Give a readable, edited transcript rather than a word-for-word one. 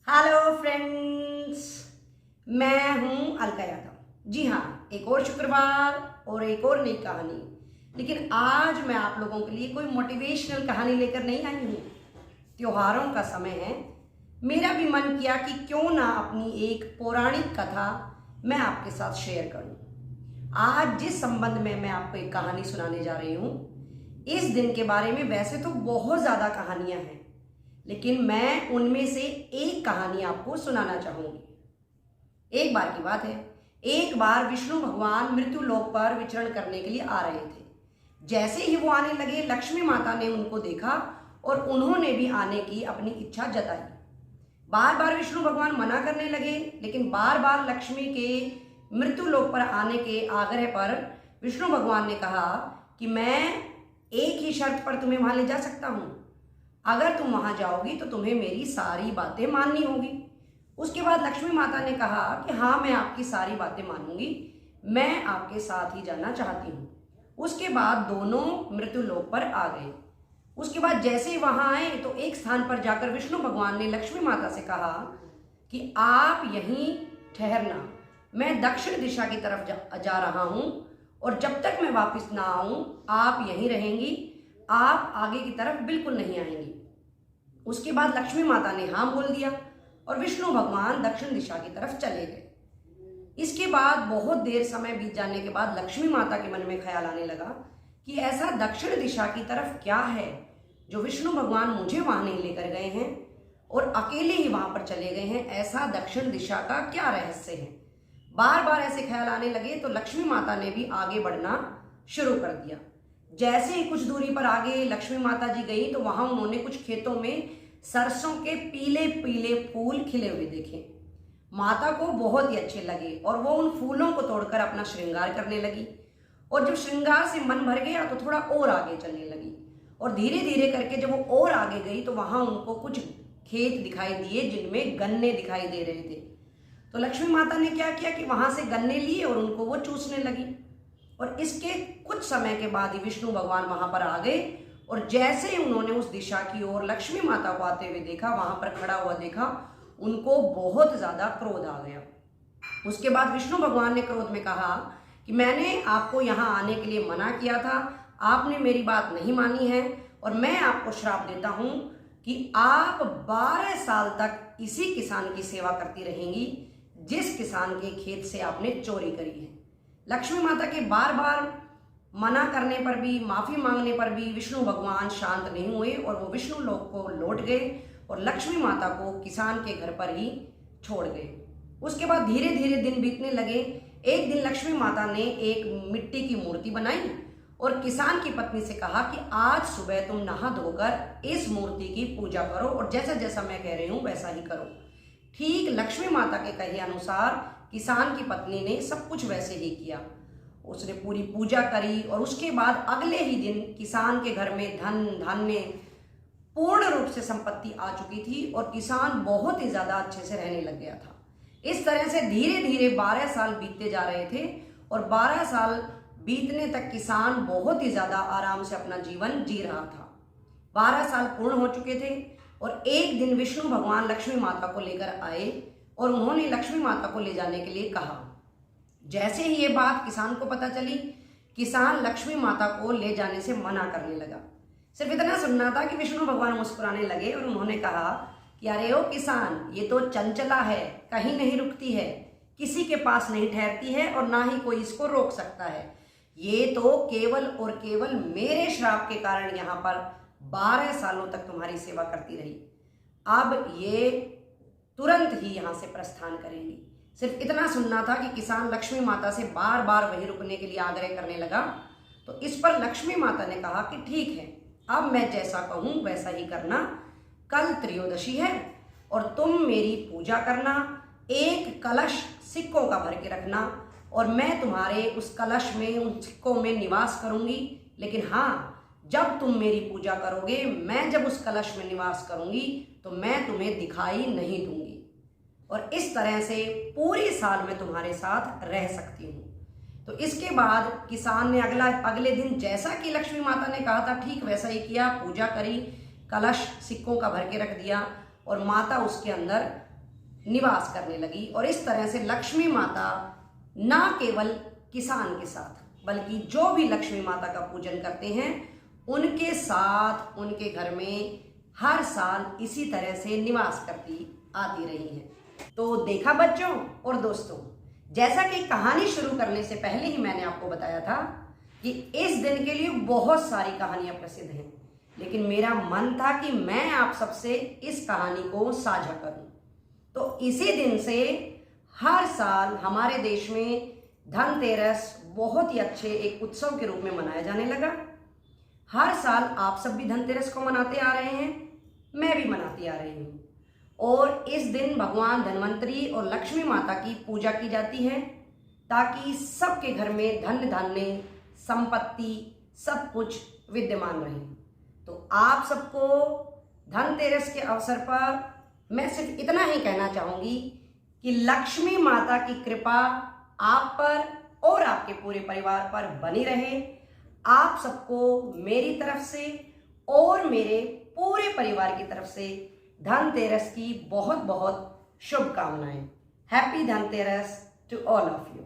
Hello friends, मैं हूं अलका यादव। जी हाँ, एक और शुक्रवार और एक और नई कहानी। लेकिन आज मैं आप लोगों के लिए कोई मोटिवेशनल कहानी लेकर नहीं आई हूँ। त्योहारों का समय है, मेरा भी मन किया कि क्यों ना अपनी एक पौराणिक कथा मैं आपके साथ शेयर करूँ। आज जिस संबंध में मैं आपको एक कहानी सुनाने जा रही हूँ, इस दिन के बारे में वैसे तो बहुत ज़्यादा कहानियाँ हैं, लेकिन मैं उनमें से एक कहानी आपको सुनाना चाहूंगी। एक बार की बात है, एक बार विष्णु भगवान मृत्यु लोक पर विचरण करने के लिए आ रहे थे। जैसे ही वो आने लगे, लक्ष्मी माता ने उनको देखा और उन्होंने भी आने की अपनी इच्छा जताई। बार बार विष्णु भगवान मना करने लगे, लेकिन बार बार लक्ष्मी के मृत्यु लोक पर आने के आग्रह पर विष्णु भगवान ने कहा कि मैं एक ही शर्त पर तुम्हें वहां ले जा सकता हूं। अगर तुम वहां जाओगी तो तुम्हें मेरी सारी बातें माननी होगी। उसके बाद लक्ष्मी माता ने कहा कि हाँ, मैं आपकी सारी बातें मानूंगी, मैं आपके साथ ही जाना चाहती हूँ। उसके बाद दोनों मृत्यु लोक पर आ गए। उसके बाद जैसे ही वहां आए तो एक स्थान पर जाकर विष्णु भगवान ने लक्ष्मी माता से कहा कि आप यहीं ठहरना, मैं दक्षिण दिशा की तरफ जा रहा हूं और जब तक मैं वापस ना आऊं आप यहीं रहेंगी, आप आगे की तरफ बिल्कुल नहीं आएंगी। उसके बाद लक्ष्मी माता ने हाँ बोल दिया और विष्णु भगवान दक्षिण दिशा की तरफ चले गए। इसके बाद बहुत देर समय बीत जाने के बाद लक्ष्मी माता के मन में ख्याल आने लगा कि ऐसा दक्षिण दिशा की तरफ क्या है जो विष्णु भगवान मुझे वहां नहीं लेकर गए हैं और अकेले ही वहां पर चले गए हैं। ऐसा दक्षिण दिशा का क्या रहस्य है? बार बार ऐसे ख्याल आने लगे तो लक्ष्मी माता ने भी आगे बढ़ना शुरू कर दिया। जैसे ही कुछ दूरी पर आगे लक्ष्मी माता जी गई तो वहां उन्होंने कुछ खेतों में सरसों के पीले पीले फूल खिले हुए देखे। माता को बहुत ही अच्छे लगे और वो उन फूलों को तोड़कर अपना श्रृंगार करने लगी। और जब श्रृंगार से मन भर गया तो थोड़ा और आगे चलने लगी और धीरे धीरे करके जब वो और आगे गई तो वहां उनको कुछ खेत दिखाई दिए जिनमें गन्ने दिखाई दे रहे थे। तो लक्ष्मी माता ने क्या किया कि वहां से गन्ने लिए और उनको वो चूसने लगी। और इसके कुछ समय के बाद ही विष्णु भगवान वहां पर आ गए और जैसे ही उन्होंने उस दिशा की ओर लक्ष्मी माता को आते हुए देखा, वहां पर खड़ा हुआ देखा, उनको बहुत ज्यादा क्रोध आ गया। उसके बाद विष्णु भगवान ने क्रोध में कहा कि मैंने आपको यहाँ आने के लिए मना किया था, आपने मेरी बात नहीं मानी है और मैं आपको श्राप देता हूं कि आप 12 साल तक इसी किसान की सेवा करती रहेंगी जिस किसान के खेत से आपने चोरी करी है। लक्ष्मी माता के बार बार मना करने पर भी, माफी मांगने पर भी विष्णु भगवान शांत नहीं हुए और वो विष्णु लोक को लौट गए और लक्ष्मी माता को किसान के घर पर ही छोड़ गए। उसके बाद धीरे धीरे दिन बीतने लगे। एक दिन लक्ष्मी माता ने एक मिट्टी की मूर्ति बनाई और किसान की पत्नी से कहा कि आज सुबह तुम नहा धोकर इस मूर्ति की पूजा करो और जैसा जैसा मैं कह रही हूं वैसा ही करो। ठीक लक्ष्मी माता के कहे अनुसार किसान की पत्नी ने सब कुछ वैसे ही किया। उसने पूरी पूजा करी और उसके बाद अगले ही दिन किसान के घर में धन धान्य पूर्ण रूप से संपत्ति आ चुकी थी और किसान बहुत ही ज्यादा अच्छे से रहने लग गया था। इस तरह से धीरे धीरे 12 साल बीतते जा रहे थे और 12 साल बीतने तक किसान बहुत ही ज्यादा आराम से अपना जीवन जी रहा था। 12 साल पूर्ण हो चुके थे और एक दिन विष्णु भगवान लक्ष्मी माता को लेकर आए और उन्होंने लक्ष्मी माता को ले जाने के लिए कहा। जैसे ही ये बात किसान को पता चली, किसान लक्ष्मी माता को ले जाने से मना करने लगा। सिर्फ इतना सुनना था कि विष्णु भगवान मुस्कुराने लगे और उन्होंने कहा कि अरे ओ किसान, ये तो चंचला है, कहीं नहीं रुकती है, किसी के पास नहीं ठहरती है और ना ही कोई इसको रोक सकता है। ये तो केवल और केवल मेरे श्राप के कारण यहाँ पर 12 सालों तक तुम्हारी सेवा करती रही। अब ये तुरंत ही यहाँ से प्रस्थान करेंगी। सिर्फ इतना सुनना था कि किसान लक्ष्मी माता से बार बार वहीं रुकने के लिए आग्रह करने लगा। तो इस पर लक्ष्मी माता ने कहा कि ठीक है, अब मैं जैसा कहूं वैसा ही करना। कल त्रयोदशी है और तुम मेरी पूजा करना, एक कलश सिक्कों का भर के रखना और मैं तुम्हारे उस कलश में, उन सिक्कों में निवास करूंगी। लेकिन हाँ, जब तुम मेरी पूजा करोगे, मैं जब उस कलश में निवास करूंगी तो मैं तुम्हें दिखाई नहीं दूंगी और इस तरह से पूरे साल में तुम्हारे साथ रह सकती हूँ। तो इसके बाद किसान ने अगले दिन जैसा कि लक्ष्मी माता ने कहा था ठीक वैसा ही किया। पूजा करी, कलश सिक्कों का भर के रख दिया और माता उसके अंदर निवास करने लगी। और इस तरह से लक्ष्मी माता ना केवल किसान के साथ बल्कि जो भी लक्ष्मी माता का पूजन करते हैं उनके साथ उनके घर में हर साल इसी तरह से निवास करती आती रही है। तो देखा बच्चों और दोस्तों, जैसा कि कहानी शुरू करने से पहले ही मैंने आपको बताया था कि इस दिन के लिए बहुत सारी कहानियां प्रसिद्ध हैं, लेकिन मेरा मन था कि मैं आप सबसे इस कहानी को साझा करूं। तो इसी दिन से हर साल हमारे देश में धनतेरस बहुत ही अच्छे एक उत्सव के रूप में मनाया जाने लगा। हर साल आप सब भी धनतेरस को मनाते आ रहे हैं, मैं भी मनाती आ रही हूँ। और इस दिन भगवान धन्वंतरी और लक्ष्मी माता की पूजा की जाती है ताकि सबके घर में धन धान्य संपत्ति सब कुछ विद्यमान रहे। तो आप सबको धनतेरस के अवसर पर मैं सिर्फ इतना ही कहना चाहूँगी कि लक्ष्मी माता की कृपा आप पर और आपके पूरे परिवार पर बनी रहे। आप सबको मेरी तरफ से और मेरे पूरे परिवार की तरफ से धनतेरस की बहुत बहुत शुभकामनाएं। Happy Dhanteras to all of you.